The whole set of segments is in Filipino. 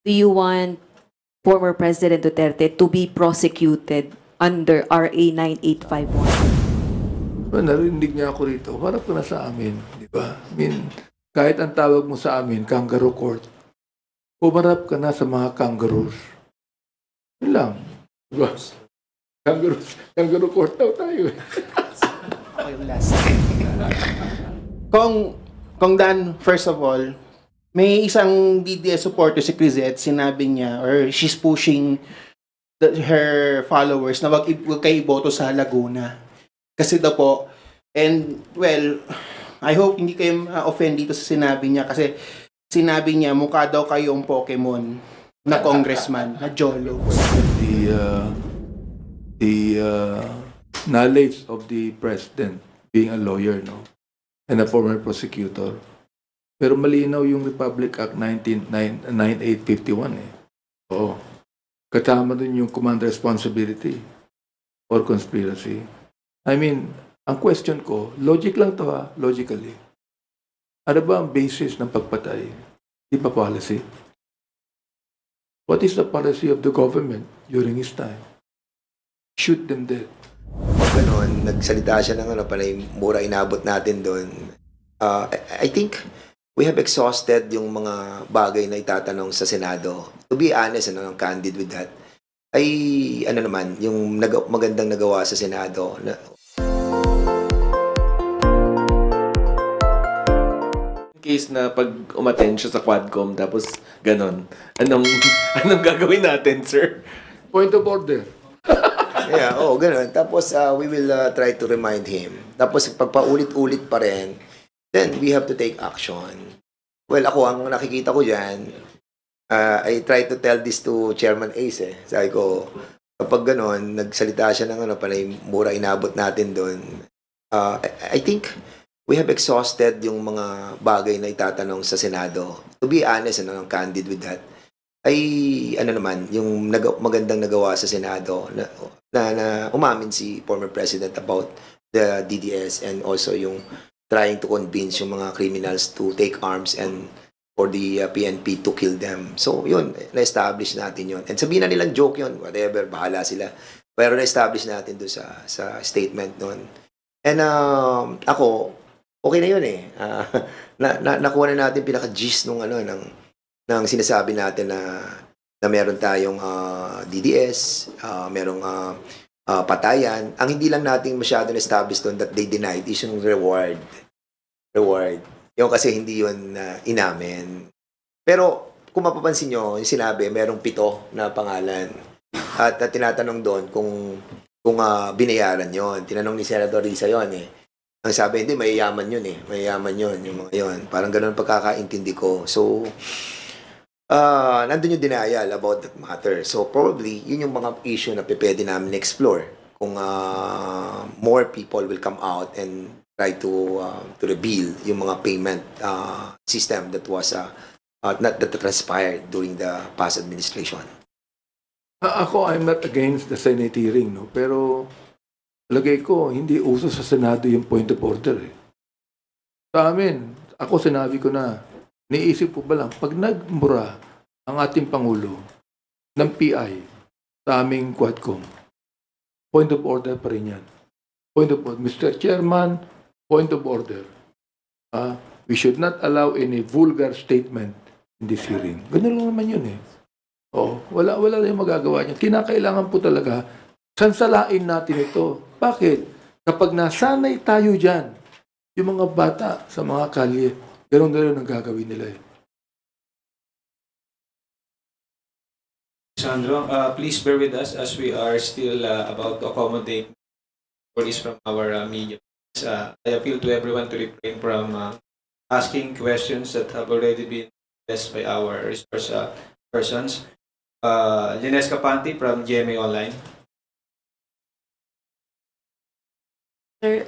do you want former President Duterte to be prosecuted under RA 9851? Well, narinig niya ako rito, harap ka na sa amin, di ba? I mean, kahit ang tawag mo sa amin, kangaroo court, umarap ka na sa mga kangaroos. Yun lang. Di ba? Kangaroo court daw tayo. Okay, last. Kung Dan, first of all, may isang DDS supporter si Crisette, sinabi niya, or she's pushing her followers na wag kayo iboto sa Laguna. Kasi daw po, and well, I hope hindi kayo offend dito sa sinabi niya kasi sinabi niya mukha daw kayong Pokemon na congressman, na Jolo. The knowledge of the president being a lawyer, no? And a former prosecutor. Pero malinaw yung Republic Act 9851 eh. Oo. Kasama dun yung command responsibility or conspiracy. I mean, ang question ko, logic lang to ha, logically. Ano ba ang basis ng pagpatay? Di ba policy? What is the policy of the government during his time? Shoot them dead. Pag ganun, nagsalita siya ng panay mura inabot natin doon. I think we have exhausted yung mga bagay na itatanong sa Senado. To be honest, I'm candid with that. Ay, naman, yung magandang nagawa sa Senado. In case na pag umattend siya sa Quadcom, tapos ganon, anong gagawin natin, sir? Point of order. Yeah, ganun. Tapos we will try to remind him. Tapos pag paulit-ulit pa rin, then we have to take action. Well, ako, ang nakikita ko dyan, I try to tell this to Chairman Ace eh. Sabi ko, kapag gano'n, nagsalita siya ng panay mura inabot natin doon. I think we have exhausted yung mga bagay na itatanong sa Senado. To be honest, I'm candid with that. Ay, naman, yung magandang nagawa sa Senado na umamin si former President about the DDS and also yung trying to convince yung mga criminals to take arms and for the PNP to kill them. So, yun, na-establish natin yun. And sabihin na nilang joke yun, whatever, bahala sila. Pero na-establish natin doon sa statement nun. And ako, okay na yun eh. Nakuha na natin pinaka-gist nung ng sinasabi natin na meron tayong DDS, merong patayan. Ang hindi lang natin masyado na-establish doon that they denied is yung reward. Yung kasi hindi yun inamin. Pero kung mapapansin nyo, yung sinabi, merong 7 na pangalan. At tinatanong doon kung binayaran yon. Tinanong ni Senator Risa yon eh. Ang sabi, hindi, mayayaman yun eh. Mayayaman yun, yung mga yun. Parang ganun pagkakaintindi ko. So, nandun yung denial about that matter. So probably, yun yung mga issue na pwede namin explore. Kung more people will come out and try to reveal yung mga payment system that was that transpired during the past administration. Ako, I'm not against the Senate hearing, no? Pero lagay ko, hindi uso sa Senado yung point of order eh. Sa amin, ako sinabi ko na, niisip ko ba lang, pag nagmura ang ating Pangulo ng PI sa aming Quadcom, point of order pa rin yan. Point of order. Mr. Chairman, point of order. We should not allow any vulgar statement in this hearing. Ganun lang naman yun eh. Wala lang yung magagawa niya. Kinakailangan po talaga, sansalain natin ito. Bakit? Kapag nasanay tayo dyan, yung mga bata sa mga kalye, ganun ang gagawin nila eh. Sandro, please bear with us as we are still about to accommodate stories from our media. I appeal to everyone to refrain from asking questions that have already been addressed by our resource persons. Lines Capante from GMA Online. Sir,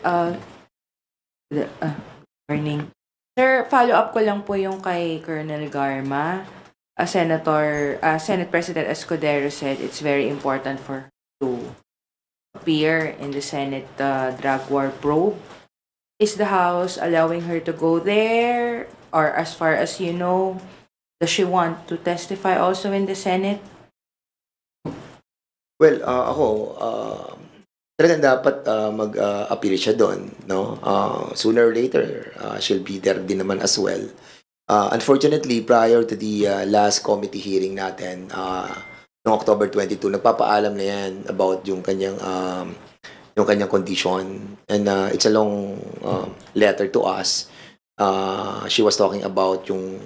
morning. Sir, follow-up ko lang po yung kay Colonel Garma. Senate President Escudero said it's very important for her to appear in the Senate drug war probe. Is the House allowing her to go there? Or as far as you know, Does she want to testify also in the Senate? Well, ako, talagang dapat mag-appeal siya doon, no? Sooner or later, she'll be there din naman as well. Unfortunately, prior to the last committee hearing natin, noong October 22, nagpapaalam na yan about yung kanyang condition. And it's a long letter to us. She was talking about yung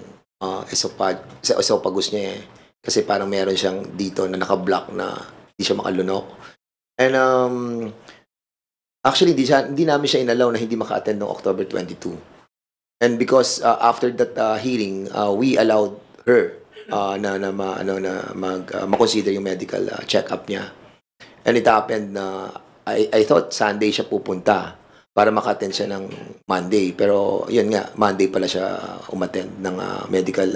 esophagus niya eh. Kasi parang meron siyang dito na naka-block na hindi siya makalunok. And actually, hindi namin siya inalaw na hindi maka-attend noong October 22. And because after that hearing, we allowed her na ma-consider yung medical check-up niya. And it happened na I thought Sunday siya pupunta para maka-attend siya ng Monday. Pero yun nga, Monday pala siya umattend ng medical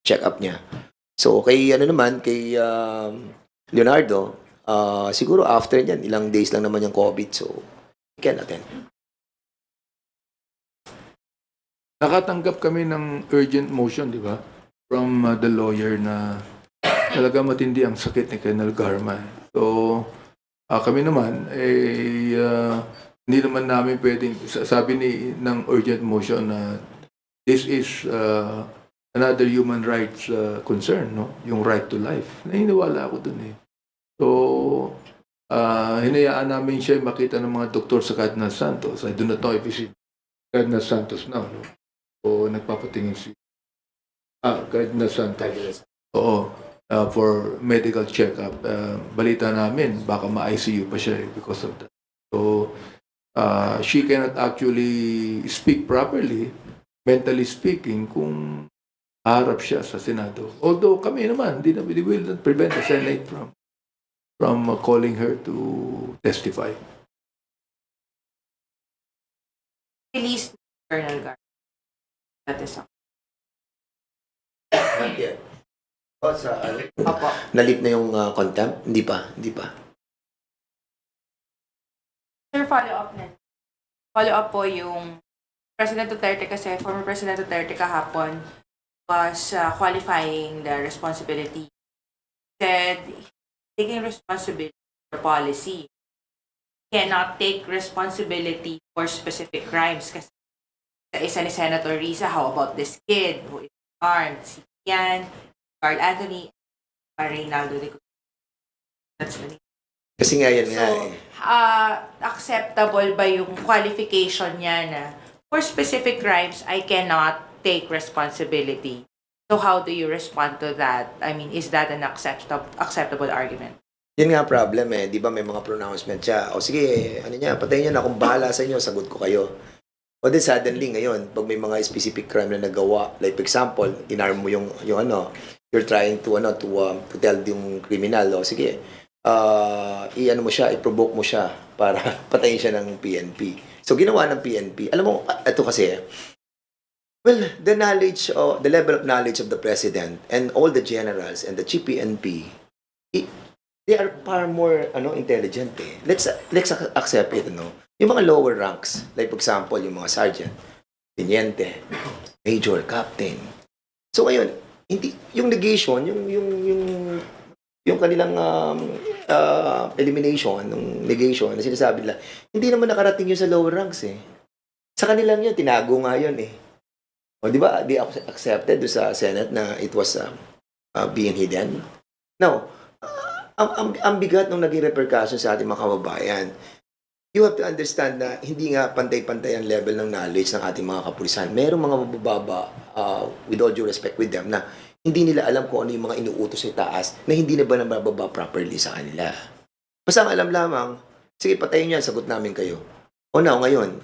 check-up niya. So kay Leonardo, siguro after niyan, ilang days lang naman yung COVID, so he can attend. Nakatanggap kami ng urgent motion, di ba? From the lawyer na talaga matindi ang sakit ni Colonel Garma. So, kami naman, hindi naman namin pwedeng, sabi ng urgent motion na this is another human rights concern, no? Yung right to life. Naniniwala ako dun eh. So, hinayaan namin siya makita ng mga doktor sa Cardinal Santos. I do not know if he's Cardinal Santos now, no? O nagpapatingin si Cardinal Santos. Oo. For medical check-up. Balita namin, baka ma-ICU pa siya because of that. So, she cannot actually speak properly, mentally speaking, kung harap siya sa Senado. Although kami naman, we will not prevent the Senate from calling her to testify. Released Colonel Gar. That is all. Not yet. Opo. Nalip na yung contempt? Hindi pa. Sir, follow-up na. Follow-up po yung President Duterte kasi, former President Duterte kahapon was qualifying the responsibility. Said, taking responsibility for policy. Cannot take responsibility for specific crimes kasi sa isa ni Senator Risa, how about this kid who is armed? Si Ian, Carl Anthony, Reynaldo de Cruz. That's the name. Kasi nga yan So, nga eh. acceptable ba yung qualification niya na for specific crimes, I cannot take responsibility? So how do you respond to that? I mean, is that an acceptable argument? Yun nga problem eh. Di ba may mga pronouncement siya. O sige, patayin niyo na. Kung bahala sa inyo, sagot ko kayo. O then suddenly ngayon, pag may mga specific crime na nagawa, like for example, inarm mo yung you're trying to tell yung criminal, o sige, i-provoke mo siya para patayin siya ng PNP. So ginawa ng PNP. Alam mo, ito kasi, well, the level of knowledge of the president and all the generals and the chief PNP, they are far more intelligent eh. Let's accept it, Yung mga lower ranks, like for example, yung mga sergeant, teniente, major, captain. So ngayon, hindi yung negation, yung kanilang elimination, ng negation na sinasabi nila, hindi naman nakarating yun sa lower ranks eh. Sa kanilang yun, tinago nga yun eh. O di ba, they accepted sa Senate na it was being hidden. Now, ang bigat ng naging repercussion sa ating mga kababayan, you have to understand na hindi nga pantay-pantay ang level ng knowledge ng ating mga kapulisan. Merong mga mabababa, with all due respect with them, na hindi nila alam kung ano yung mga inuutos sa taas na hindi na ba nabababa properly sa kanila. Basta ang alam lamang, sige, patayin yan, sagot namin kayo. O now, ngayon,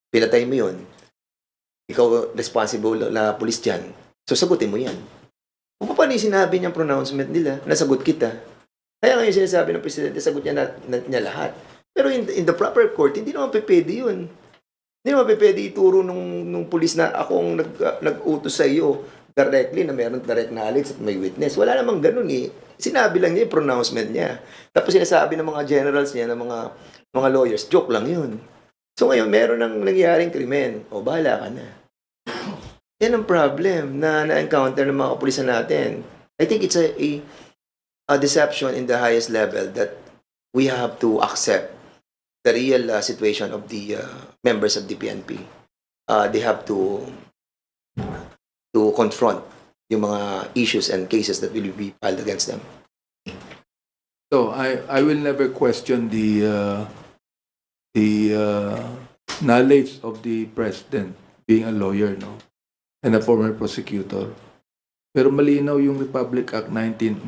pinatay mo yun. Ikaw responsible na pulis dyan. So, sagutin mo yan. Kung paano yung sinabi niyang pronouncement nila, nasagot kita. Kaya ngayon sinasabi ng presidente, sagot niya lahat. Pero in the proper court, hindi naman pwede yun. Hindi naman pwede ituro nung pulis na akong nag-utos sa iyo directly na meron direct knowledge at may witness. Wala namang ganun eh. Sinabi lang niya yung pronouncement niya. Tapos sinasabi ng mga generals niya, ng mga lawyers, joke lang yun. So ngayon, meron nang nangyaring krimen. O, bahala ka na. Yan ang problem na na-encounter ng mga kapulisan natin. I think it's a deception in the highest level that we have to accept the real situation of the members of the PNP. They have to confront yung mga issues and cases that will be filed against them. So I will never question the knowledge of the president being a lawyer, no, and a former prosecutor. Pero malinaw yung Republic Act 9851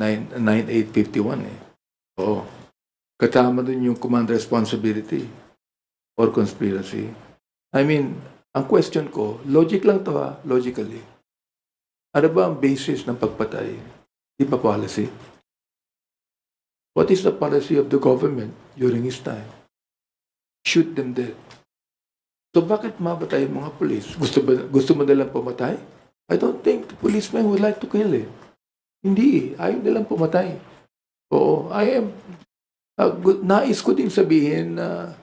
eh. Oo. Kasama dun yung command responsibility or conspiracy. I mean, ang question ko, logic lang to ha, logically. Ano ba ang basis ng pagpatay? Di ba policy? What is the policy of the government during his time? Shoot them dead. So bakit mamatay yung mga police? Gusto mo nilang pumatay? I don't think the policemen would like to kill eh. Hindi, ayaw nilang pumatay. Oo, nais ko din sabihin na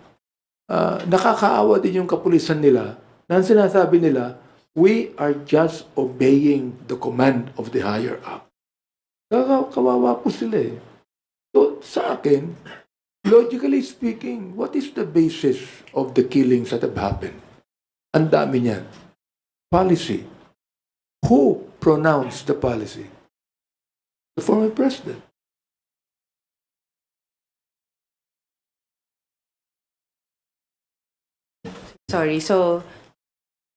nakakaawa din yung kapulisan nila na sinasabi nila, we are just obeying the command of the higher up. Kawawa po sila eh. So, sa akin, logically speaking, what is the basis of the killings that have happened? Ang dami niyan. Policy. Who pronounced the policy? The former president. Sorry, so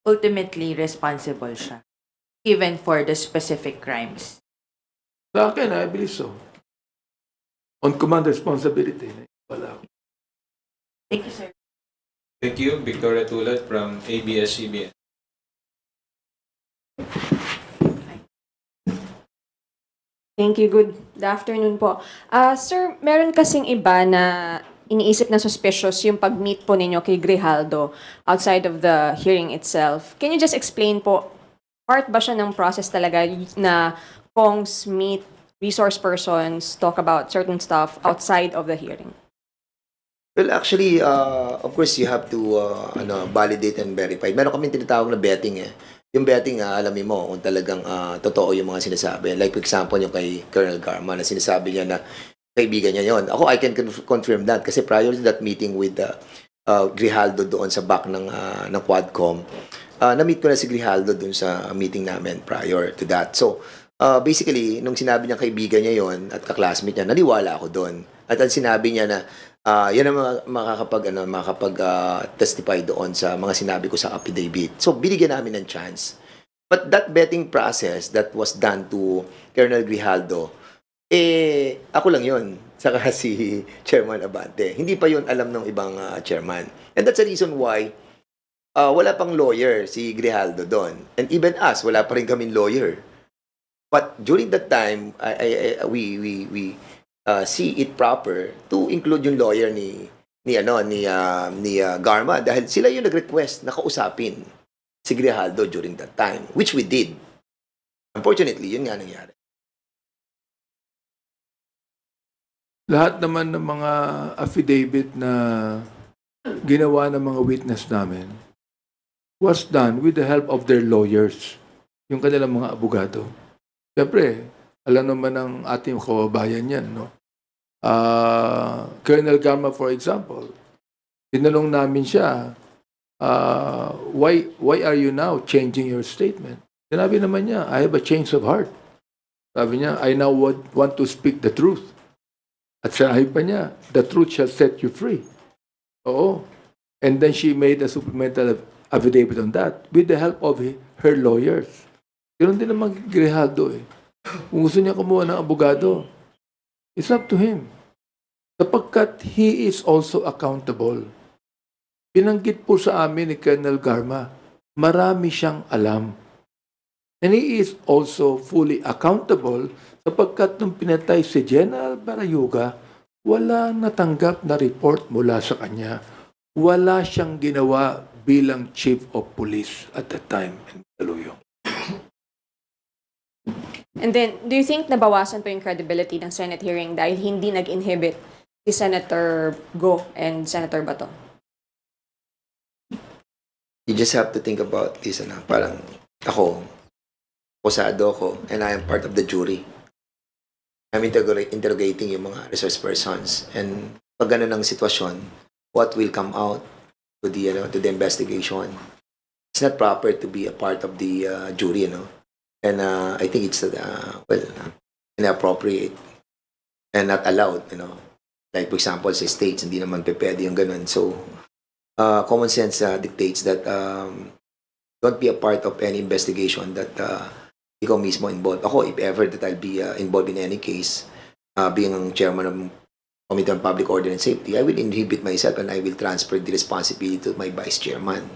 ultimately responsible siya. Even for the specific crimes. Sa akin, I believe so. On command responsibility. Wala. Thank you, sir. Thank you, Victoria Tulad from ABS-CBN. Thank you. Good afternoon po. Sir, meron kasing iba na iniisip na suspicious yung pag-meet po ninyo kay Grijaldo outside of the hearing itself. Can you just explain po, part ba siya ng process talaga na Kongs meet resource persons, talk about certain stuff outside of the hearing? Well, actually, of course, you have to validate and verify. Meron kami tinatawag na betting eh. Yung betting, alamin mo kung talagang totoo yung mga sinasabi. Like, for example, yung kay Colonel Garma na sinasabi niya na kaibigan niya yon. Ako, I can confirm that kasi prior to that meeting with Grijaldo doon sa back ng Quadcom, na-meet ko na si Grijaldo doon sa meeting namin prior to that. So, basically, nung sinabi niya kaibigan niya yon at kaklasmate niya, naniwala ako doon. At ang sinabi niya na yan ang makakapag-testify doon sa mga sinabi ko sa affidavit. So, binigyan namin ng chance. But that betting process that was done to Colonel Grijaldo, ako lang yun. Saka si Chairman Abante. Hindi pa yun alam ng ibang chairman. And that's the reason why wala pang lawyer si Grijaldo doon. And even us, wala pa rin kaming lawyer. But during that time, we see it proper to include yung lawyer ni Garma dahil sila yung nag-request na kausapin si Grijaldo during that time, which we did. Unfortunately, yun nga nangyari. Lahat naman ng mga affidavit na ginawa ng mga witness namin was done with the help of their lawyers, yung kanilang mga abogado. Siyempre, alam naman ng ating kababayan yan, no? Colonel Garma, for example, tinanong namin siya, why are you now changing your statement? Sinabi naman niya, I have a change of heart. Sabi niya, I now want to speak the truth. At sabi pa niya, the truth shall set you free. Oo. And then she made a supplemental affidavit on that with the help of her lawyers. Ganoon din naman Grijaldo eh. Kung gusto niya kumuha ng abogado, it's up to him. Sapagkat he is also accountable. Binanggit po sa amin ni Colonel Garma, marami siyang alam. And he is also fully accountable sapagkat nung pinatay si General Barayuga, wala natanggap na report mula sa kanya. Wala siyang ginawa bilang Chief of Police at that time in Mandaluyong. And then, do you think nabawasan po yung credibility ng Senate hearing dahil hindi nag-inhibit si Senator Go and Senator Bato? You just have to think about this, parang ako, posado ako, and I am part of the jury. I'm interrogating yung mga resource persons. And pag ganun ang sitwasyon, what will come out to the investigation? It's not proper to be a part of the jury, And I think it's inappropriate and not allowed, Like for example, sa states, hindi naman pwede yung ganun. So, common sense dictates that don't be a part of any investigation that ikaw mismo involved. Ako, if ever that I'll be involved in any case, being ang chairman of Committee on Public Order and Safety, I will inhibit myself and I will transfer the responsibility to my vice chairman.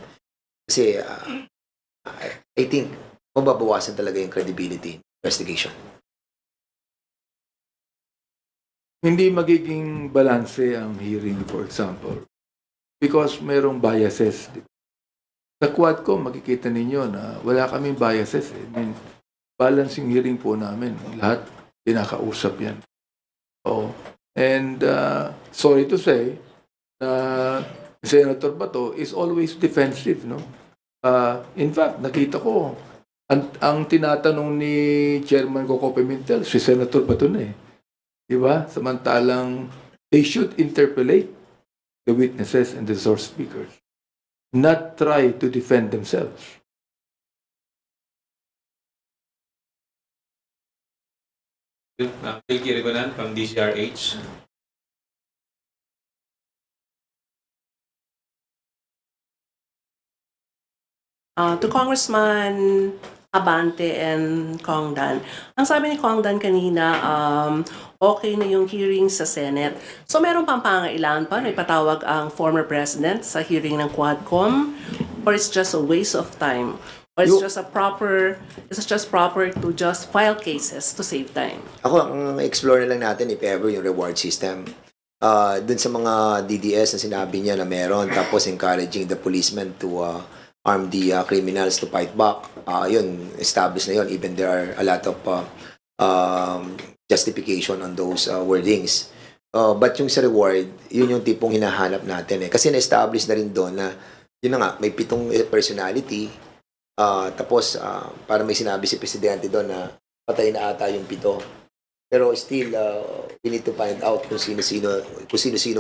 Kasi I think mababawasan talaga yung credibility investigation. Hindi magiging balanse ang hearing, for example, because merong biases. Sa Quadcom, makikita ninyo na wala kaming biases. I mean, balancing hearing po namin. Lahat pinakausap yan. And sorry to say, Senator Bato is always defensive, in fact, nakita ko, ang tinatanong ni Chairman Coco Pimentel, si Senator Bato na Diba? Samantalang they should interpellate the witnesses and the source speakers, not try to defend themselves. Phil Kirigonan from DCRH. To Congressman Abante and Congdan. Ang sabi ni Congdan kanina, okay na yung hearing sa Senate. So meron pang pangailangan pa na ipatawag ang former president sa hearing ng Quadcom? Or it's just a waste of time? Or it's just proper to just file cases to save time? Ako, ang explore na lang natin if ever yung reward system. Dun sa mga DDS na sinabi niya na meron, tapos encouraging the policemen to arm the criminals to fight back. Yun, established na yun. Even there are a lot of justification on those wordings. But yung sa reward, yun yung tipong hinahanap natin Kasi na-establish na rin doon na, yun na nga, may 7 personality. Tapos, para may sinabi si Presidente doon na patay na ata yung 7. Pero still, we need to find out kung sino-sino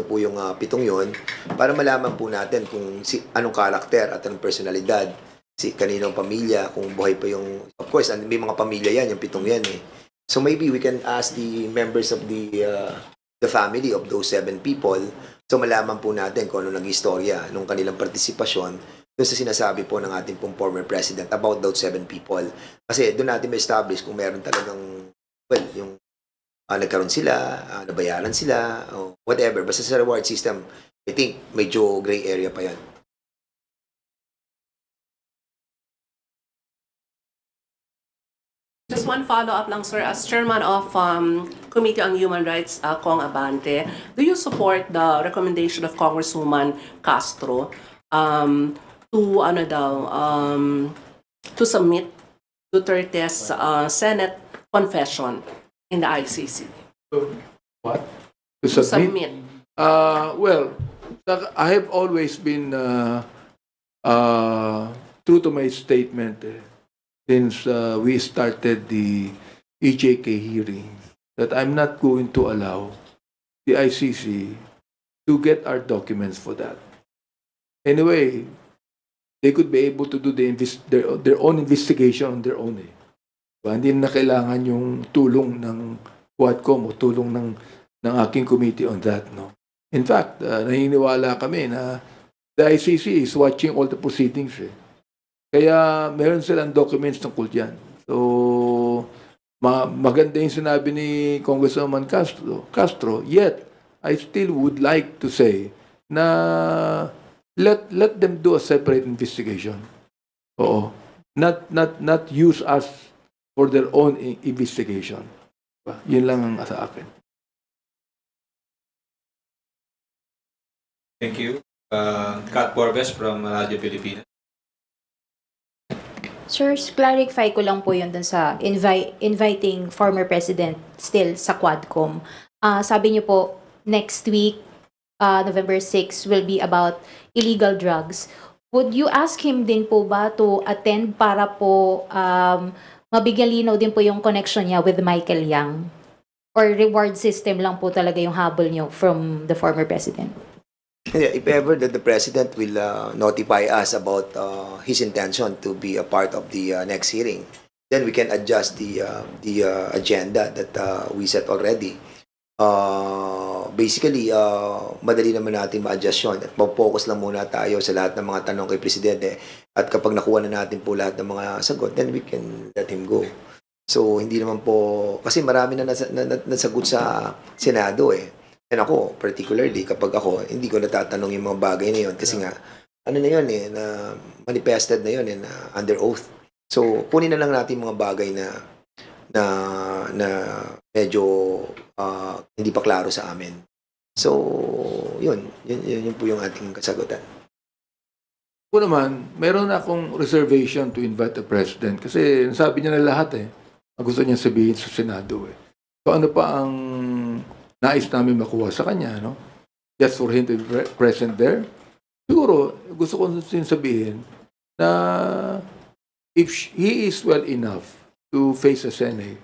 po yung 7 yun para malaman po natin kung anong karakter at anong personalidad, kaninong pamilya, kung buhay pa yung... Of course, may mga pamilya yan, yung 7 yan So maybe we can ask the members of the family of those 7 people so malaman po natin kung ano nag-istorya nung kanilang partisipasyon doon sa sinasabi po ng ating pong former president about those 7 people. Kasi doon natin ma-establish kung meron talagang, yung nagkaroon sila, nabayaran sila, o whatever. Basta sa reward system, I think medyo gray area pa yan. Just one follow-up lang, sir. As chairman of Committee on Human Rights, Cong Abante, do you support the recommendation of Congresswoman Castro to submit Duterte's Senate confession in the ICC? What? To submit? Well, I have always been true to my statement since we started the EJK hearing that I'm not going to allow the ICC to get our documents for that. Anyway, they could be able to do their own investigation on their own. Hindi na kailangan yung tulong ng Quadcom o tulong ng aking committee on that. In fact, naniniwala kami na the ICC is watching all the proceedings. Kaya meron silang documents tungkol dyan. So, maganda yung sinabi ni Congresswoman Castro. Yet, I still would like to say na let them do a separate investigation. Oo. Not use us for their own investigation. Yun lang ang sa akin. Thank you. Kat Borbes from Radio Pilipinas. Sir, clarify ko lang po yun dun sa inviting former president still sa Quadcom. Sabi niyo po, next week, November 6, will be about illegal drugs. would you ask him din po ba to attend para po mabigyan linaw din po yung connection niya with Michael Yang? Or reward system lang po talaga yung habol niyo from the former president? Yeah, if ever that the president will notify us about his intention to be a part of the next hearing, then we can adjust the agenda that we set already. Basically, madali naman natin ma-adjust yun at mag-focus lang muna tayo sa lahat ng mga tanong kay Presidente at kapag nakuha na natin po lahat ng mga sagot, then we can let him go. So, hindi naman po, kasi marami na nasagot sa Senado eh. And ako, particularly, kapag ako, hindi ko natatanong yung mga bagay na yun kasi nga, ano na yun eh, na manifested na yun eh, na under oath. So, kunin na lang natin mga bagay na medyo hindi pa klaro sa amin. So, yun po yung ating kasagutan. Ako naman, meron akong reservation to invite the president kasi nasabi niya na lahat eh. Ang gusto niya sabihin sa Senado eh. So ano pa ang nais namin makuha sa kanya, no? Just for him to be present there. Siguro, gusto ko sabihin na if he is well enough to face the Senate,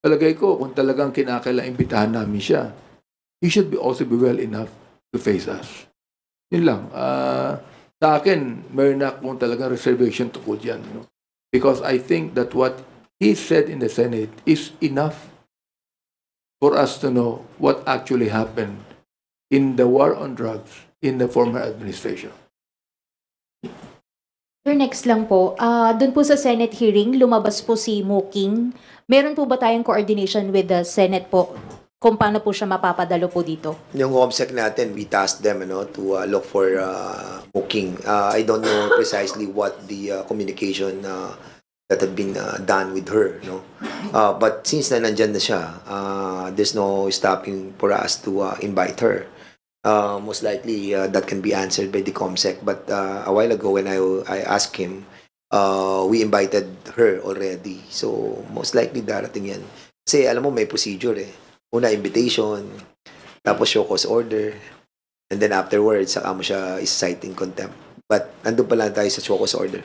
palagay ko kung talagang kinakailangan imbitahan namin siya, he should also be well enough to face us. Yun lang. Sa akin, meron na akong talagang reservation tungkol dyan. No? Because I think that what he said in the Senate is enough for us to know what actually happened in the war on drugs in the former administration. Sir, next lang po. Doon po sa Senate hearing, lumabas po si Muking. Meron po ba tayong coordination with the Senate po kung paano po siya mapapadalo po dito? Yung COMSEC natin, we tasked them to look for booking. I don't know precisely what the communication that had been done with her. No? But since na nandyan na siya, there's no stopping for us to invite her. Most likely, that can be answered by the COMSEC. But a while ago, when I asked him, we invited her already. So, most likely darating yan. Kasi alam mo, may procedure eh. Una, invitation, tapos show cause order, and then afterwards, saka mo siya is-citing contempt. But nandun pa lang tayo sa show cause order.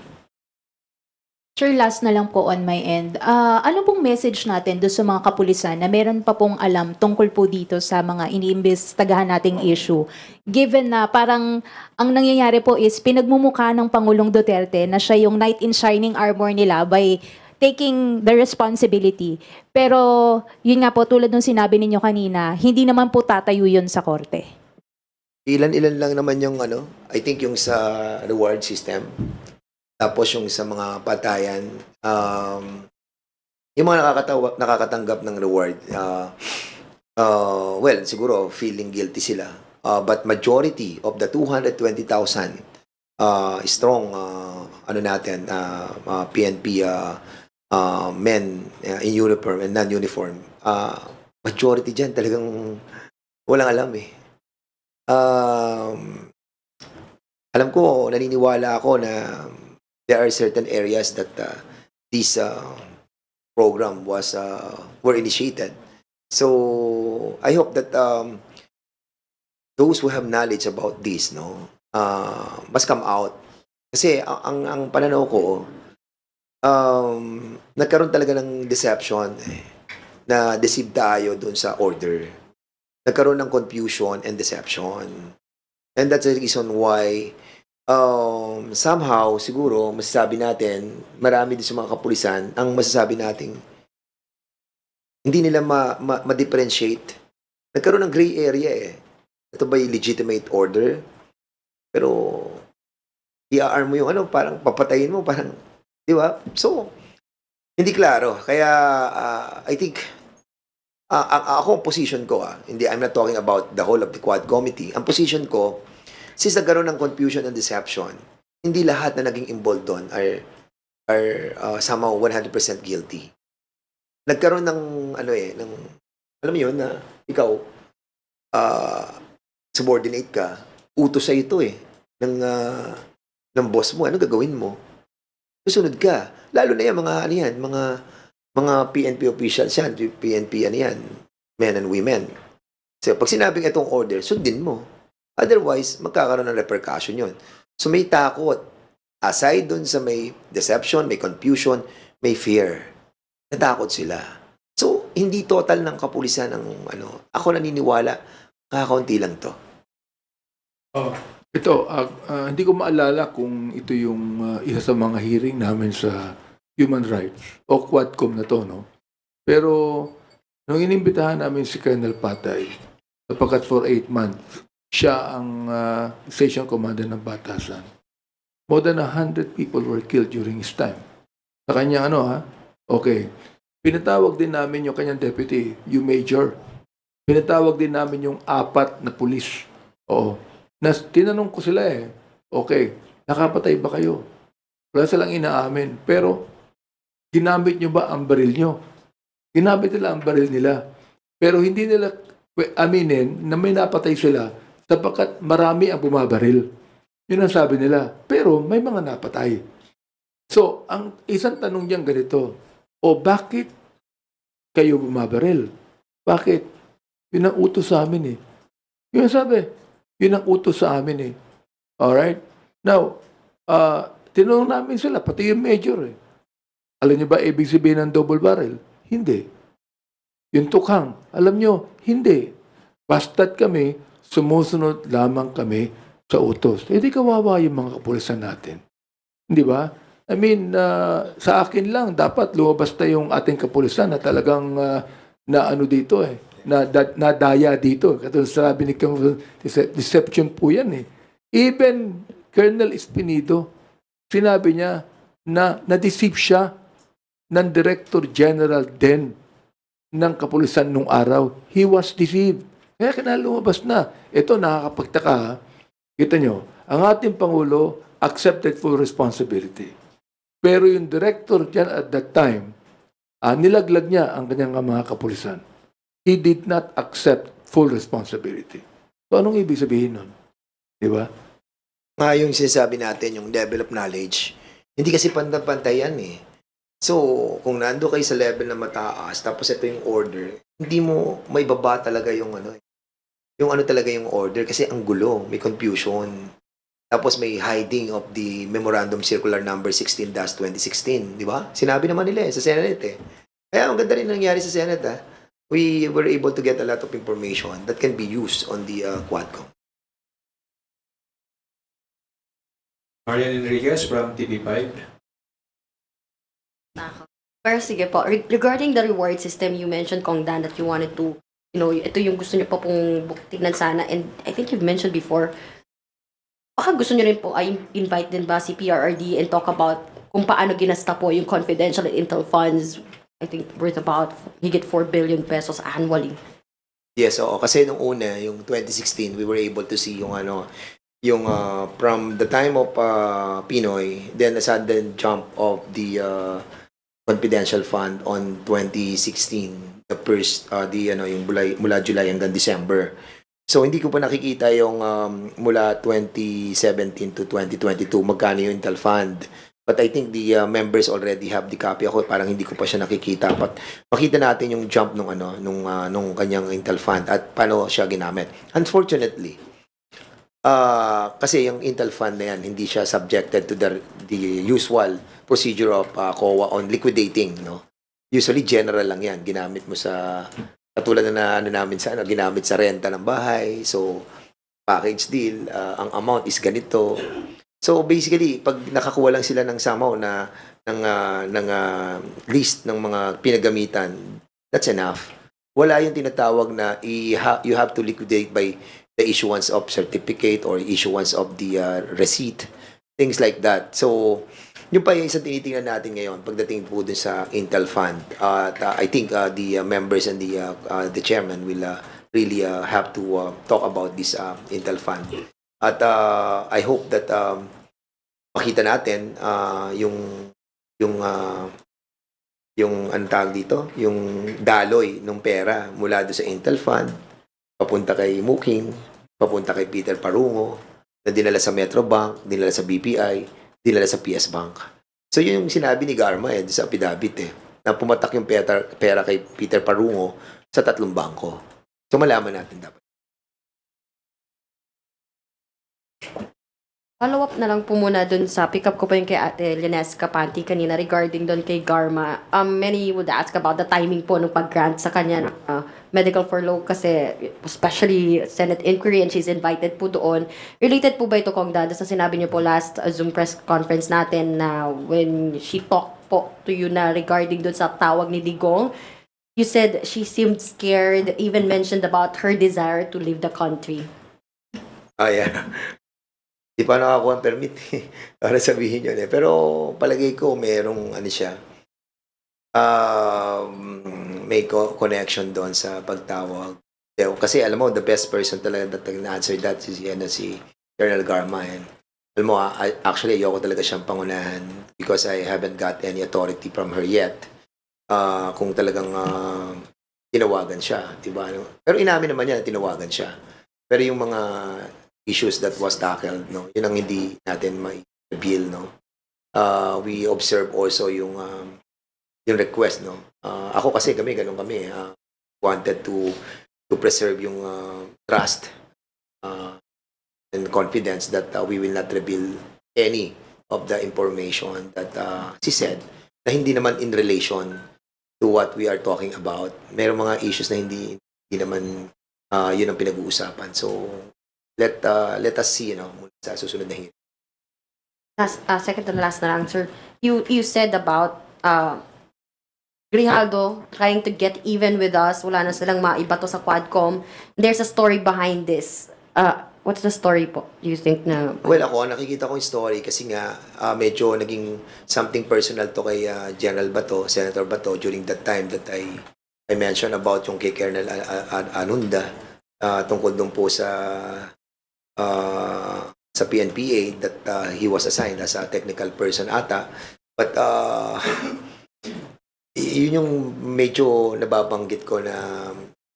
Sir, last na lang po on my end. Ano pong message natin doon sa mga kapulisan na meron pa pong alam tungkol po dito sa mga iniimbestagahan nating issue? Given na parang ang nangyayari po is pinagmumukha ng Pangulong Duterte na siya yung knight in shining armor nila by taking the responsibility. Pero yun nga po, tulad ng sinabi ninyo kanina, hindi naman po tatayo yun sa korte. Ilan-ilan lang naman yung I think yung sa reward system. Tapos yung sa mga patayan, yung mga nakakatanggap ng reward, well, siguro feeling guilty sila. But majority of the 220,000 strong PNP men in uniform and non-uniform, majority dyan talagang walang alam eh. Alam ko, naniniwala ako na there are certain areas that this program were initiated. So I hope that those who have knowledge about this, must come out. Kasi ang pananaw ko, nagkaroon talaga ng deception, na deceive tayo dun sa order. Nagkaroon ng confusion and deception. And that's the reason why somehow, siguro, masasabi natin, marami din sa mga kapulisan, ang masasabi natin, hindi nila ma-differentiate. Nagkaroon ng gray area eh. Ito ba yung legitimate order? Pero, i-arm mo yung parang papatayin mo, parang, di ba? So, hindi klaro. Kaya, I think, ako, position ko, I'm not talking about the whole of the Quad Committee. Ang position ko, since nagkaroon ng confusion and deception, hindi lahat na naging involved doon are somehow 100% guilty. Nagkaroon ng, alam mo yun, na ikaw, subordinate ka, utos sa ito ng boss mo, ano gagawin mo? Susunod ka. Lalo na yan, mga PNP officials yan, PNP, men and women. So, pag sinabing itong order, sundin mo. Otherwise, magkakaroon ng repercussion yun. So may takot. Aside dun sa may deception, may confusion, may fear. Natakot sila. So, hindi total ng kapulisan ng ano. Ako naniniwala, kakaunti lang to. Ito, hindi ko maalala kung ito yung isa sa mga hearing namin sa human rights o Quadcom na to, no? Pero, nung inimbitahan namin si Colonel Patay, sapagkat for 8 months, siya ang station commander ng Batasan. More than 100 people were killed during his time. Sa kanya, okay. Pinatawag din namin yung kanyang deputy, yung major. Pinatawag din namin yung 4 na pulis. Oo. Tinanong ko sila okay, nakapatay ba kayo? Wala silang inaamin. Pero, ginamit nyo ba ang baril nyo? Ginamit nila ang baril nila. Pero hindi nila aminin na may napatay sila sapagkat marami ang bumabaril. Yun ang sabi nila. Pero may mga napatay. So, ang isang tanong niyan ganito, bakit kayo bumabaril? Bakit? Yun ang utos sa amin Yun ang sabi. Yun ang utos sa amin Alright? Now, tinanong namin sila, pati yung major Alam niyo ba ibig sabihin ng double barrel? Hindi. Yung tukhang, alam niyo, hindi. Basta't kami, sumusunod lamang kami sa utos. Di kawawa yung mga kapulisan natin. Hindi ba? I mean, sa akin lang, dapat lumabas na yung ating kapulisan na talagang na ano dito nadaya dito. Katulad sabi ni Colonel, deception po yan Even Colonel Espinido, sinabi niya na na-deceive siya ng Director General din ng kapulisan nung araw. He was deceived. Kaya lumabas na. Ito nakakapagtaka. Kita nyo, ang ating Pangulo accepted full responsibility. Pero yung director dyan at that time, nilaglag niya ang kanyang mga kapulisan. He did not accept full responsibility. So anong ibig sabihin nun? Di ba? Yung sinasabi natin, yung level of knowledge, hindi kasi pantay yan So, kung nando kayo sa level na mataas, tapos ito yung order, hindi mo may baba talaga yung yung talaga yung order kasi ang gulo, may confusion. Tapos may hiding of the Memorandum Circular Number 16-2016, di ba? Sinabi naman nila sa Senate Kaya ang ganda rin nangyari sa Senate We were able to get a lot of information that can be used on the Quadcom. Marian Enriquez from TV5. Pero sige po, regarding the reward system, you mentioned, Kong Dan, that you wanted to, ito yung gusto niyo pa pong tignan sana. And I think you've mentioned before, baka gusto niyo rin po ay invite din ba si PRRD and talk about kung paano ginasta po yung confidential and intel funds, I think worth about higit 4 billion pesos annually. Yes, kasi nung una, yung 2016, we were able to see yung yung from the time of Pinoy, then a sudden jump of the confidential fund on 2016, the first yung mula July hanggang December. So hindi ko pa nakikita yung mula 2017 to 2022 magkano yung Intel fund. But I think the members already have the copy. Ako parang hindi ko pa siya nakikita. But makita natin yung jump nung kanyang Intel fund at paano siya ginamit. Unfortunately, kasi yung Intel fund na yan, hindi siya subjected to the usual procedure of COA on liquidating, Usually general lang yan. Ginamit mo sa katulad na namin sa ginamit sa renta ng bahay. So package deal, ang amount is ganito. So basically, pag nakakuha lang sila ng somehow ng list ng mga pinagamitan, that's enough. Wala yung tinatawag na you have to liquidate by the issuance of certificate or issuance of the receipt, things like that. So, yun pa yung isang tinitingnan natin ngayon pagdating po dun sa Intel Fund. I think the members and the chairman will really have to talk about this Intel Fund. At I hope that makita natin yung anong tawag dito, yung daloy ng pera mula doon sa Intel Fund, papunta kay Muking, papunta kay Peter Parungo, na dinala sa Metro Bank, dinala sa BPI, dinala sa PS Bank. So yun yung sinabi ni Garma sa affidavit na pumatak yung pera kay Peter Parungo sa 3 bangko. So malaman natin dapat. Follow up na lang po muna dun sa pick up ko po yung kay Ate Linesca Panty kanina regarding dun kay Garma. Many would ask about the timing po ng pag-grant sa kanya ng medical furlough kasi especially Senate inquiry and she's invited po doon. Related po ba ito, Kong Dan, sa sinabi niyo po last Zoom press conference natin na when she talked po to you na regarding dun sa tawag ni Digong, you said she seemed scared, even mentioned about her desire to leave the country. Yeah. Di pa nakakuha ang permit para sabihin yun eh. Pero palagay ko merong ano siya, may connection doon sa pagtawag. Kasi alam mo, the best person talaga that can answer that is si Colonel Garma. And, alam mo, actually ayoko talaga siyang pangunahan because I haven't got any authority from her yet. Kung talagang tinawagan siya, diba? Pero inamin naman niya na tinawagan siya. Pero yung mga issues that was tackled, no, yun ang hindi natin ma-reveal, no. We observe also yung request, no. Ako kasi ganun kami, wanted to preserve yung trust and confidence that we will not reveal any of the information that she said na hindi naman in relation to what we are talking about. Merong mga issues na hindi naman yun ang pinag-uusapan. So let us see, mula sa susunod na hearing. Second and last na lang, sir. You said about Grijaldo trying to get even with us. Wala na silang maibato sa Quadcom. There's a story behind this. What's the story po? Do you think na... Well, ako, nakikita ko yung story kasi nga medyo naging something personal to kay General Bato, Senator Bato, during that time that I mentioned about yung kay Colonel Anunda tungkol dun po sa PNPA that he was assigned as a technical person ata. But yun yung medyo nababanggit ko na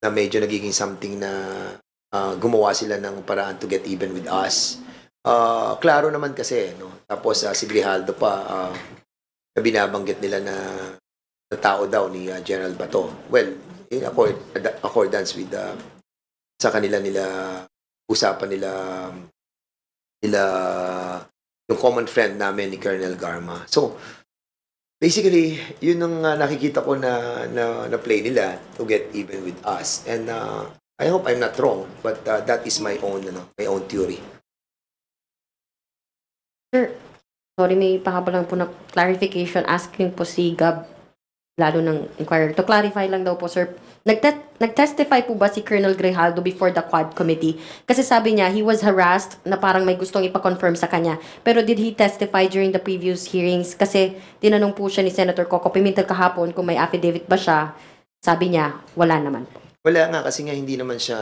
medyo nagiging something na gumawa sila ng paraan to get even with us. Klaro naman kasi, no? Tapos si Grijaldo pa na binabanggit nila na tao daw ni General Bato. Well, in accordance with sa kanila usapan nila yung common friend namin ni Colonel Garma. So, basically, yun ang nakikita ko na play nila to get even with us. And I hope I'm not wrong, but that is my own theory. Sir, sorry, may pahabol lang po na clarification. Asking po si Gab, lalo ng inquirer. To clarify lang daw po, sir, nag-testify po ba si Colonel Grijaldo before the Quad Committee? Kasi sabi niya, he was harassed na parang may gustong ipa-confirm sa kanya. Pero did he testify during the previous hearings? Kasi tinanong po siya ni Senator Coco Pimentel kahapon kung may affidavit ba siya. Sabi niya, wala naman po. Wala nga, kasi nga hindi naman siya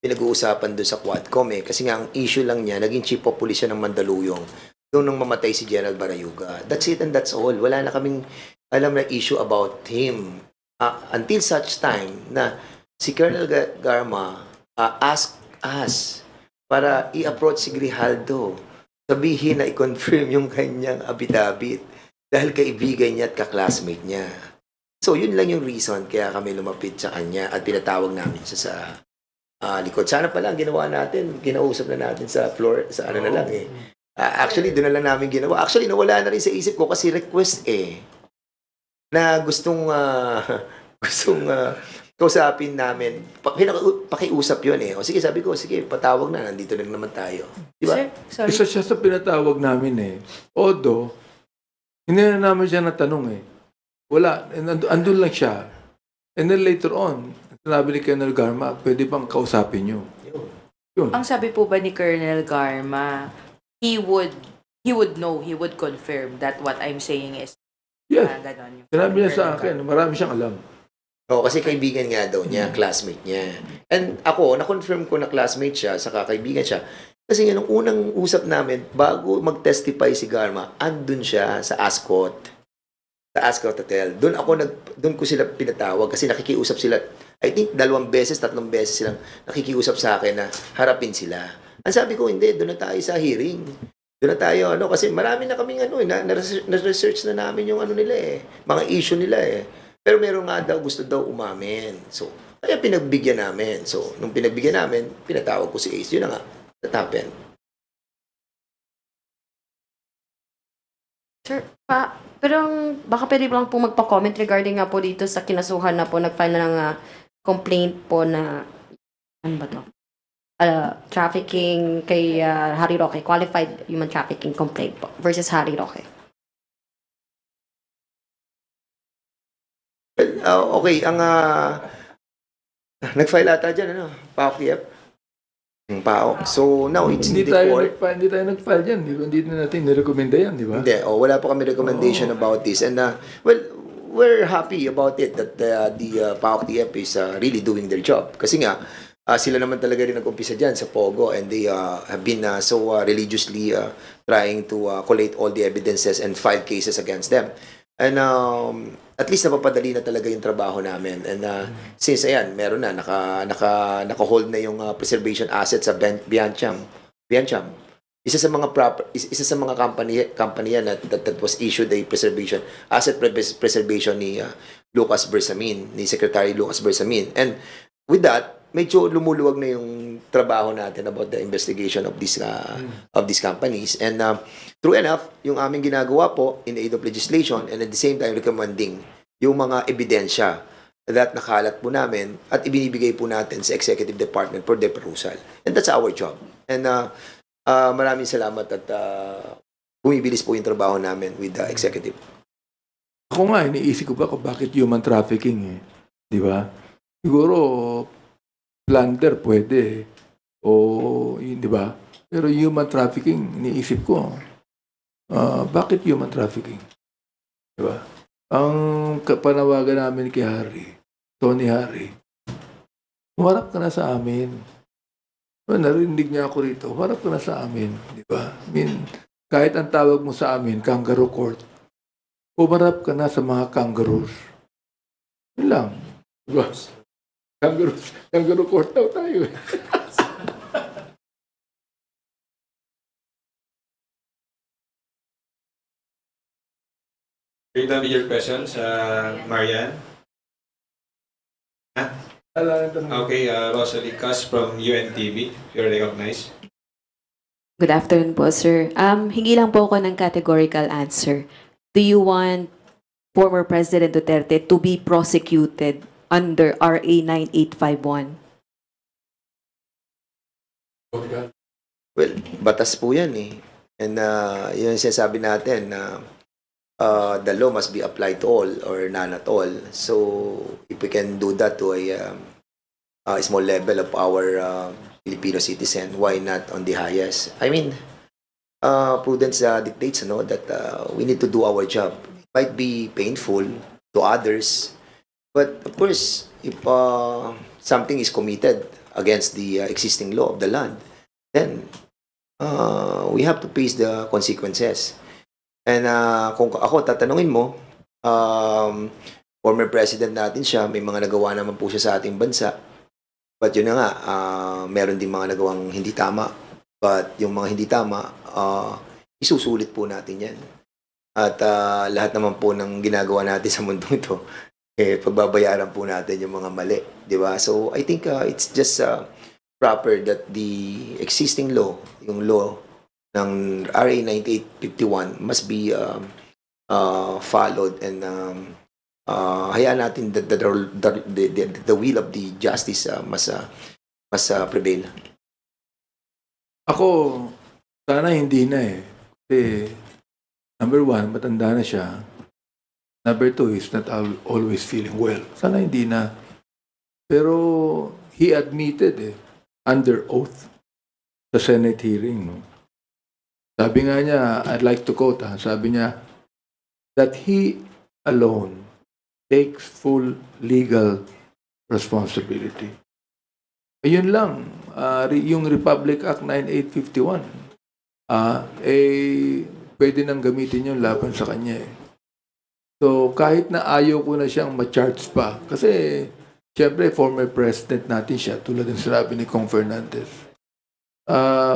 pinag-uusapan doon sa Quadcom eh. Kasi nga ang issue lang niya, naging chief of police siya ng Mandaluyong doon nung mamatay si General Barayuga. That's it and that's all. Wala na kaming alam na issue about him. Until such time na si Colonel Garma asked us para i-approach si Grijaldo, sabihin na i-confirm yung kanyang affidavit dahil kaibigan niya at kaklasmate niya. So yun lang yung reason kaya kami lumapit sa kanya at pinatawag namin siya sa likod. Sana pala ang ginawa natin, kinausap na natin sa floor, sa ano na lang eh. Actually, doon na lang namin ginawa. Actually, nawala na rin sa isip ko kasi request na gustong kausapin namin. Pakiusap yun eh. O sige, sabi ko, sige, patawag na. Nandito lang naman tayo. Diba? Sir, sorry. Isa siya sa pinatawag namin eh. Although, hindi na namin siya natanong eh. Wala. Andun lang siya. And then later on, sinabi ni Colonel Garma, pwede bang kausapin nyo? Yun. Ang sabi po ba ni Colonel Garma, he would know, he would confirm that what I'm saying is Yes. ganon. Sinabi niya sa akin, marami siyang alam. Oo, kasi kaibigan nga daw niya, classmate niya. And ako, na-confirm ko na classmate siya, saka kaibigan siya. Kasi nga, nung unang usap namin, bago mag-testify si Garma, andun siya sa Ascot. Sa Ascot Hotel. Doon ko sila pinatawag kasi nakikiusap sila. I think 2 beses, 3 beses silang nakikiusap sa akin na harapin sila. Ang sabi ko, hindi, doon na tayo sa hearing. Doon na tayo, kasi marami na kaming na-research na namin yung nila mga issue nila Pero meron nga daw, gusto daw umamin. So, kaya pinagbigyan namin. So, nung pinagbigyan namin, pinatawag ko si Ace. Yun na nga, that happened. Sir, pero baka pwede lang po magpa-comment regarding nga po dito sa kinasuhan na po nag-file na ng complaint po na ano ba to? Trafficking kay Harry Roque, qualified human trafficking complaint po versus Harry Roque. Okay, ang nag-file ata dyan, PAOK-TF. PAOK. So now it's in Hindi the tayo court. nag-file dyan. Hindi na natin nirekomenda yan, di ba? Hindi, wala pa kami recommendation about this. And well, we're happy about it that the PAOK-TF is really doing their job. Kasi nga, sila naman talaga rin nag-umpisa dyan sa Pogo, and they have been so religiously trying to collate all the evidences and file cases against them. And at least napapadali na talaga yung trabaho namin. And since ayan, meron na naka-hold na yung preservation assets sa Biancham. Isa sa mga company yan that was issued a preservation asset preservation ni Lucas Bersamin, ni Secretary Lucas Bersamin. And with that, medyo lumuluwag na yung trabaho natin about the investigation of these companies. And true enough, yung aming ginagawa po in aid of legislation and at the same time recommending yung mga ebidensya that nakalat po namin at ibinibigay po natin sa Executive Department for their perusal. And that's our job. And maraming salamat at bumibilis po yung trabaho namin with the Executive. Ako nga, iniisip ko ba kung bakit human trafficking Di ba? Siguro, plunder pwede. Di ba? Pero human trafficking, iniisip ko, bakit human trafficking? Di ba? Ang panawagan namin kay Tony Harry, humarap ka na sa amin. Narinig niya ako rito, humarap ka na sa amin. Di ba? I mean, kahit ang tawag mo sa amin, kangaroo court, humarap ka na sa mga kangaroos. Yun lang. Di ba? Kangaroo court daw tayo. Read down your questions, Marian. Okay, Rosalie Cas from UNTV. You're recognized. Good afternoon po, sir. Hingi lang po ako ng categorical answer. Do you want former President Duterte to be prosecuted under RA 9851? Well, batas po yan And yun yung sinasabi natin na the law must be applied to all or none at all. So if we can do that to a small level of our Filipino citizen, why not on the highest? I mean, prudence dictates that we need to do our job. It might be painful to others, but of course, if something is committed against the existing law of the land, then we have to face the consequences. And kung ako tatanungin mo, former president natin siya, may mga nagawa naman po siya sa ating bansa. But yun na nga, meron din mga nagawang hindi tama. But yung mga hindi tama, isusulit po natin yan. At lahat naman po ng ginagawa natin sa mundong ito, pagbabayaran po natin yung mga mali. Di ba? So I think it's just proper that the existing law, yung law ng RA 9851 must be followed, and hayaan natin the will of the justice must prevail. Ako, sana hindi na Kasi, number one, matanda na siya. Number two, he's not always feeling well. Sana hindi na. Pero, he admitted under oath sa Senate hearing, Sabi nga niya, I'd like to quote, sabi niya, that he alone takes full legal responsibility. Ayun lang, yung Republic Act 9851, pwede nang gamitin yung laban sa kanya. So, kahit na ayaw ko na siyang ma-charge pa, kasi, siyempre, former president natin siya, tulad ng sinabi ni Kong Fernandez.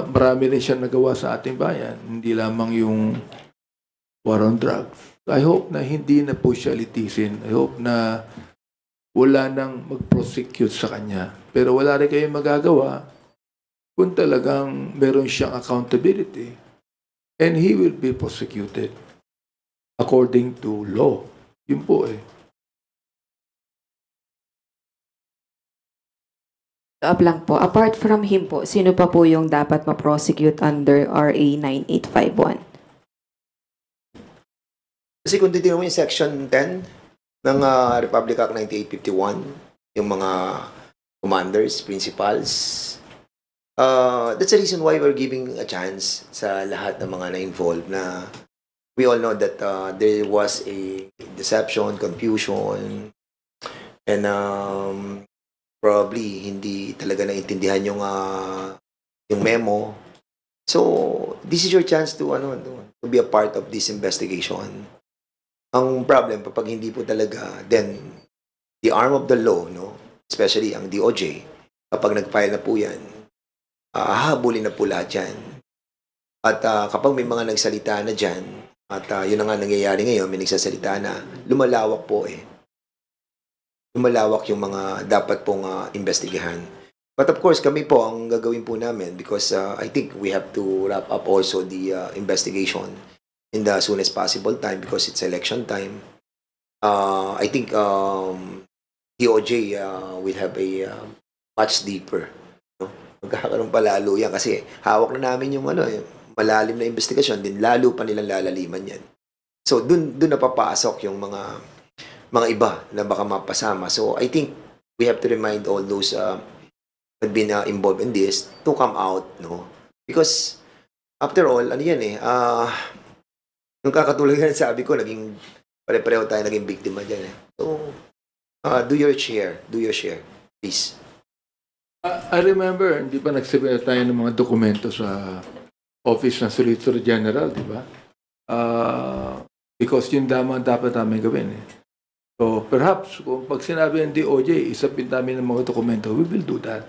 Marami rin siya nagawa sa ating bayan, hindi lamang yung war on drugs. I hope na hindi na po siya litisin. I hope na wala nang mag-prosecute sa kanya. Pero wala rin kayong magagawa kung talagang meron siyang accountability, and he will be prosecuted. according to law. Yun po eh. Up lang po, apart from him po, sino pa po yung dapat ma-prosecute under RA 9851? Kasi kung titignan mo yung Section 10 ng Republic Act 9851, yung mga commanders, principals, that's the reason why we're giving a chance sa lahat ng mga na-involved na we all know that there was a deception, confusion, and probably hindi talaga naintindihan yung memo. So, this is your chance to be a part of this investigation. Ang problem kapag hindi po talaga, then the arm of the law, no, especially ang DOJ, kapag nag-file na po yan, hahabulin na po lahat yan. At kapag may mga nagsalita na dyan, at yun na nga nangyayari ngayon, may nagsasalita na, lumalawak po eh. Lumalawak yung mga dapat pong investigahan. But of course, kami po ang gagawin po namin because I think we have to wrap up also the investigation in the soonest possible time because it's election time. I think DOJ will have a much deeper. No? Magkakaroon pa lalo yan kasi hawak na namin yung malalim na investigasyon, din lalo pa nilang lalaliman yan. So, dun napapasok yung mga iba na baka mapasama. So, I think we have to remind all those who have been involved in this to come out, no? Because, after all, ano yan eh, nung kakatulad yan, sabi ko, naging pare-pareho tayo naging biktima dyan eh. So, do your share, please. I remember, hindi ba nagsabay tayo ng mga dokumento sa Office ng Solicitor General, di ba? Because yun dapat namin gawin eh. So, perhaps, kung pag sinabi ng DOJ, isapin namin ng mga dokumento, we will do that.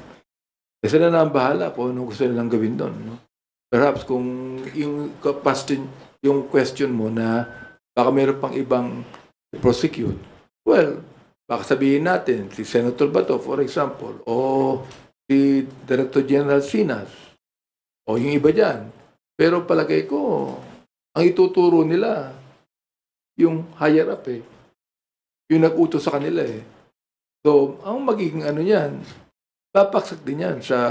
Kasi na ang bahala kung ano gusto nilang gawin doon. No? Perhaps, kung yung question mo na baka mayroon pang ibang prosecute, well, baka sabihin natin, si Senator Bato, for example, o si Director General Sinas, o yung iba dyan. Pero palagay ko, ang ituturo nila, yung higher up eh. Yung nag-utos sa kanila eh. So, ang magiging niyan, papaksak din yan sa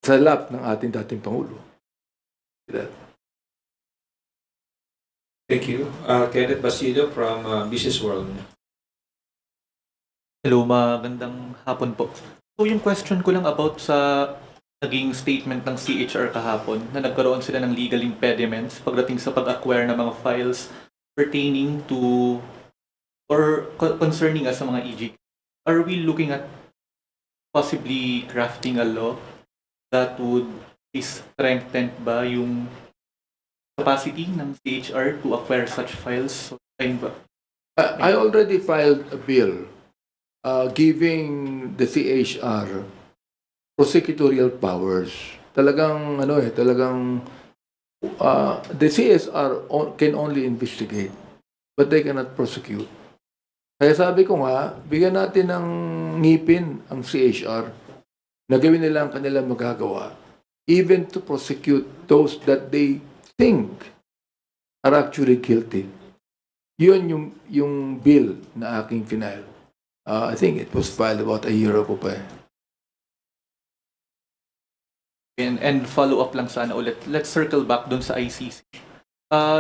lap ng ating dating Pangulo. Thank you. Kenneth Basilio from Business World. Hello, magandang hapon po. So yung question ko lang about sa naging statement ng CHR kahapon na nagkaroon sila ng legal impediments pagdating sa pag-acquire ng mga files pertaining to or concerning us sa mga EG. Are we looking at possibly crafting a law that would strengthen ba yung capacity ng CHR to acquire such files? So, I already filed a bill giving the CHR prosecutorial powers. Talagang the CSR can only investigate but they cannot prosecute. Kaya sabi ko nga, bigyan natin ng ngipin ang CHR na gawin nila ang kanilang magagawa even to prosecute those that they think are actually guilty. Yun yung bill na aking final. I think it was filed about a year ago pa eh. And follow up lang sana ulit. Let's circle back dun sa ICC.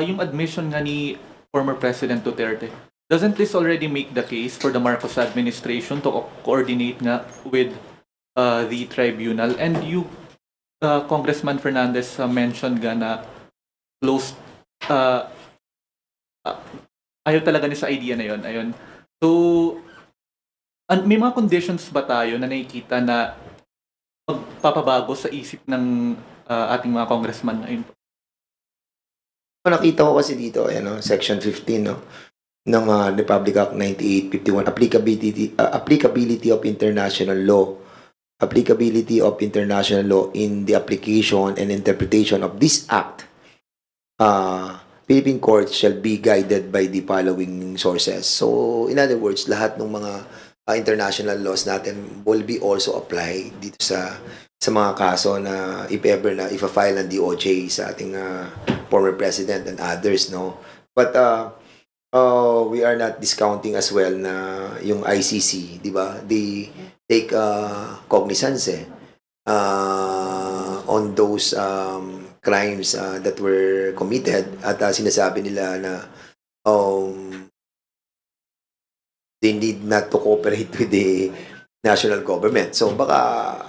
Yung admission nga ni former President Duterte, doesn't this already make the case for the Marcos administration to coordinate nga with the tribunal? And you, Congressman Fernandez, mentioned nga na closed, ayaw talaga ni sa idea na yon. Ayun. So, may mga conditions ba tayo na nakikita na magpapabago sa isip ng ating mga congressman na yun? Nakita ko kasi dito, Section 15, no? ng Republic Act 9851, applicability of international law. Applicability of international law in the application and interpretation of this act. Philippine courts shall be guided by the following sources. So, in other words, lahat ng mga international laws natin will be also applied dito sa mga kaso na if ever na ifa-file ng DOJ sa ating former president and others, no? But we are not discounting as well na yung ICC, di ba? They take cognizance on those crimes that were committed at sinasabi nila na they need not to cooperate with the national government. So baka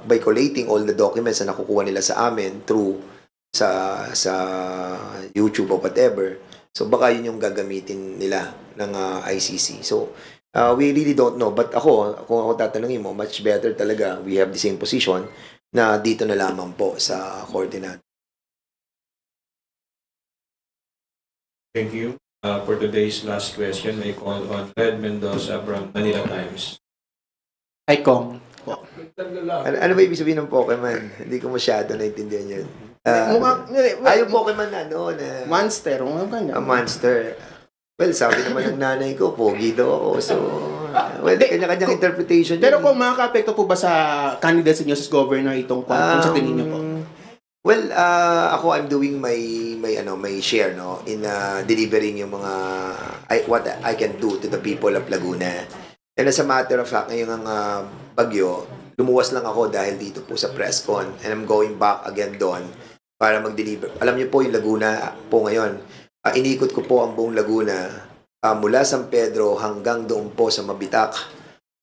by collating all the documents na nakukuha nila sa amin through sa YouTube or whatever, so baka yun yung gagamitin nila ng ICC. So we really don't know. But kung ako tatanungin mo, much better talaga we have the same position na dito na lamang po sa korte natin. Thank you. For today's last question, I call on Red Mendoza from Manila Times. Hi, Kong. Ano ba ibig sabihin ng Pokemon? Hindi ko masyado naintindihan yun. Yung Pokemon na Monster. Monster. Well, sabi naman ng nanay ko, pogi daw ako. So, well, kanya-kanyang interpretation. Pero kung makaka-apekto po ba sa candidates niyo sa governor itong kung sa tingin niyo po? Well, ako I'm doing my share in delivering yung mga what I can do to the people of Laguna. And as a matter of fact, ngayong bagyo, lumuwas lang ako dahil dito po sa press con, and I'm going back again doon para mag-deliver. Alam niyo po yung Laguna po ngayon, inikot ko po ang buong Laguna mula San Pedro hanggang doon po sa Mabitak,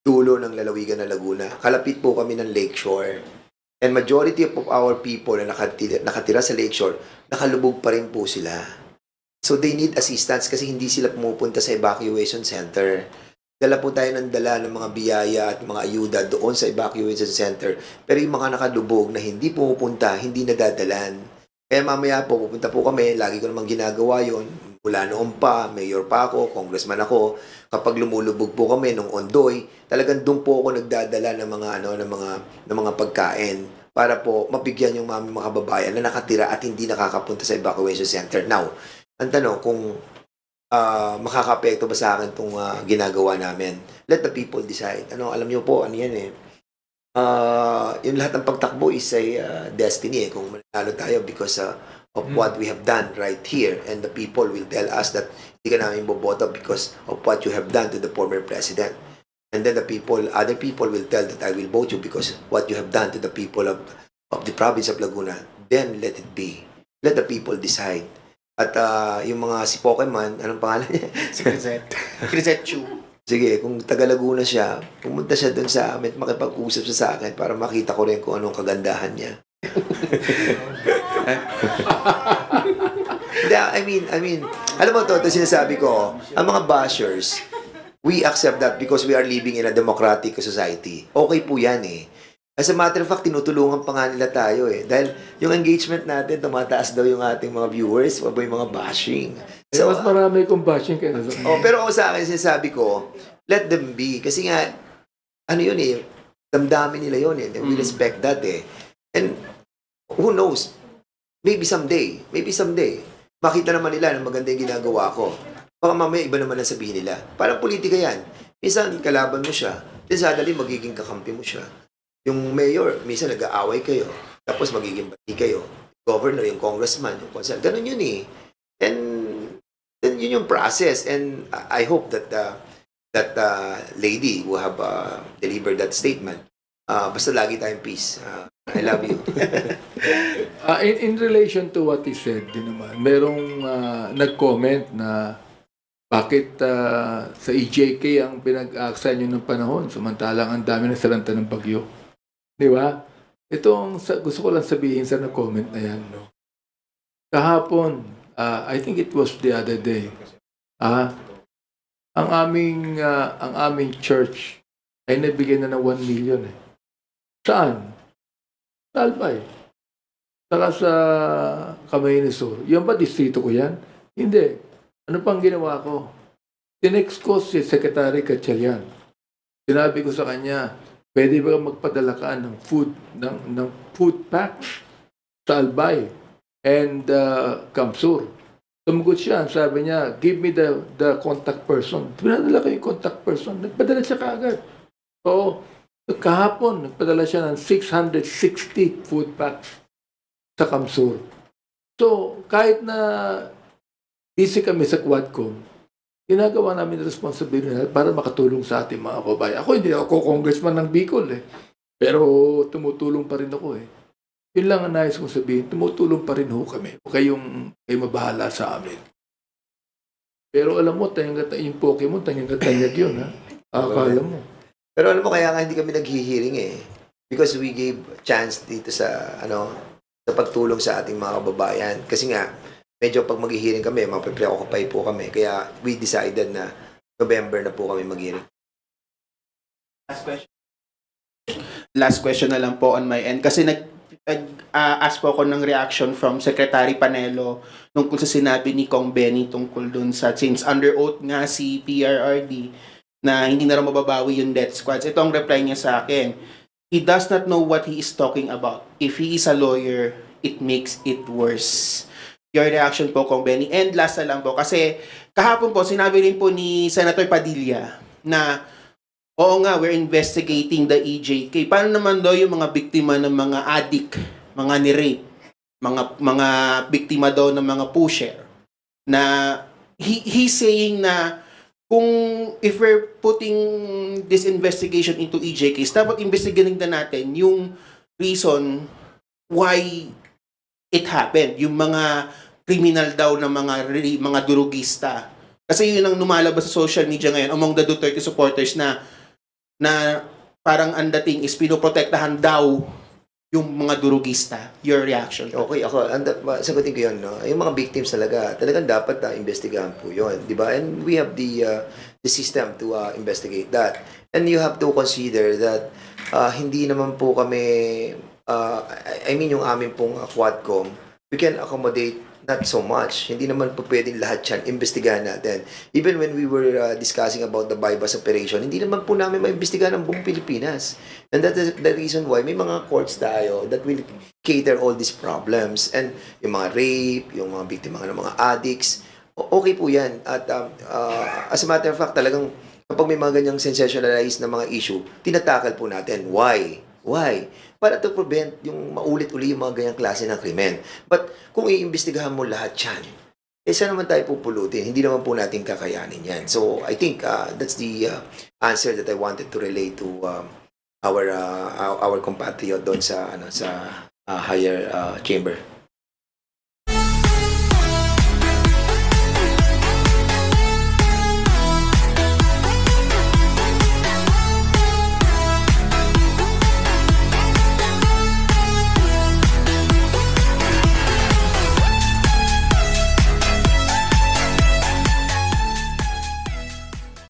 dulo ng lalawigan ng Laguna. Kalapit po kami ng Lakeshore. And majority of our people na nakatira sa Lakeshore, nakalubog pa rin po sila. So they need assistance kasi hindi sila pumupunta sa evacuation center. Dala po tayo ng mga biyaya at mga ayuda doon sa evacuation center. Pero yung mga nakalubog na hindi pumupunta, hindi nadadalan. Kaya mamaya po, pupunta po kami, lagi ko namang ginagawa yon. Mula noon pa, mayor pa ako, congressman ako. Kapag lumulubog po kami nung Ondoy, talagang doon po ako nagdadala ng mga pagkain para po mabigyan yung mga kababayan na nakatira at hindi nakakapunta sa evacuation center. Now, ang tanong kung makaka-apekto ba sa akin itong ginagawa namin? Let the people decide. Alam niyo po, ano yan yung lahat ng pagtakbo is a destiny kung manalo tayo because of what we have done right here, and the people will tell us that hindi ka namin boboto because of what you have done to the former president. And then other people will tell that I will vote you because what you have done to the people of the province of Laguna. Then let it be. Let the people decide. At yung mga si Pokemon, anong pangalan niya? Si Crisette Chu. Sige, kung taga Laguna siya, pumunta siya doon sa amin, makipag-usap siya sa akin para makita ko rin kung anong kagandahan niya. I mean, alam mo to sinasabi ko, ang mga bashers, we accept that because we are living in a democratic society. Okay po yan As a matter of fact, tinutulungan pa nga nila tayo Dahil yung engagement natin, tumataas daw yung ating mga viewers, o yung mga bashing. So, mas marami kong bashing kaya pero ako sa akin, sinasabi ko, let them be. Kasi nga, damdamin nila yun We respect that And who knows, maybe someday, makita naman nila na maganda yung ginagawa ko. Baka mamaya iba naman ang sabihin nila. Parang politika yan. Minsan, kalaban mo siya, then suddenly magiging kakampi mo siya. Yung mayor, minsan nag-aaway kayo, tapos magiging bati kayo. Governor, yung congressman, yung consul, ganun yun And then yun yung process. And I hope that that lady who have delivered that statement, basta lagi tayong peace. I love you. In relation to what he said, din naman, merong nag-comment na bakit sa EJK ang pinag-aaksa nyo ng panahon samantalang ang dami ng salanta ng bagyo. Di ba? Gusto ko lang sabihin sa nag-comment na yan. Kahapon, I think it was the other day, ang aming church ay nabigyan na ng 1 million Saan? Sa Albay. Saka sa Camarines Sur. Yan ba distrito ko yan? Hindi. Ano pang ginawa ko? Tinext ko si Secretary Gatchalian. Sinabi ko sa kanya, pwede ba magpadala ka ng food packs sa Albay and Kamsur? Tumugot siya. Sabi niya, give me the contact person. Pinadala ko yung contact person. Nagpadala siya kaagad. So, kahapon, nagpadala siya ng 660 food packs sa Kamsur. So, kahit na busy kami sa Quadcom, ginagawa namin responsibility para makatulong sa ating mga kababayan. Ako hindi ako congressman ng Bicol pero tumutulong pa rin ako Yun lang ang nais kong sabihin, tumutulong pa rin kami. Huwag kayong mabahala sa amin. Pero alam mo, yung Pokemon, tanyag yun, ha? Akala mo. Pero alam mo, kaya nga hindi kami naghihiring because we gave chance dito sa sa pagtulong sa ating mga kababayan. Kasi nga, medyo pag maghihiring kami, mapipreoccupy po kami. Kaya we decided na November na po kami maghihiring. Last question na lang po on my end. Kasi ask po ako ng reaction from Secretary Panelo tungkol sa sinabi ni Kong Benny tungkol dun sa, since under oath nga si PRRD, na hindi na raw mababawi yung death squads. Ito ang reply niya sa akin. He does not know what he is talking about. If he is a lawyer, it makes it worse. Your reaction po, Kong Benny. And last na lang po, kasi kahapon po, sinabi rin po ni Senator Padilla na oo nga, we're investigating the EJK. Paano naman daw yung mga biktima ng mga addict, mga ni-rape, mga biktima daw ng mga pusher, na he's saying na kung if we're putting this investigation into EJKs, dapat investigating na natin yung reason why it happened. Yung mga criminal daw na mga durugista. Kasi yun ang lumalabas sa social media ngayon among the Duterte supporters na parang ang dating is pinoprotektahan daw yung mga durugista. Your reaction? Okay, ako, sagutin ko yun, no? Yung mga victims talagang dapat investigahan po yun, di ba? And we have the system to investigate that. And you have to consider that hindi naman po kami, yung amin pong Quadcom, we can accommodate not so much. Hindi naman po pwedeng lahat yan imbestigahan natin. Even when we were discussing about the bypass operation, hindi naman po namin maimbestigahan ang buong Pilipinas. And that is the reason why may mga courts tayo that will cater all these problems. And yung mga rape, yung mga biktima ng mga addicts, okay po yan. At as a matter of fact, talagang kapag may mga ganyang sensationalized na mga issue, tinatakal po natin. Why? Para to prevent yung maulit-uli yung mga ganyang klase ng krimen. But kung iimbestigahan mo lahat yan, saan naman tayo pupulutin? Hindi naman po natin kakayanin yan. So I think that's the answer that I wanted to relay to our compatriot doon sa higher chamber.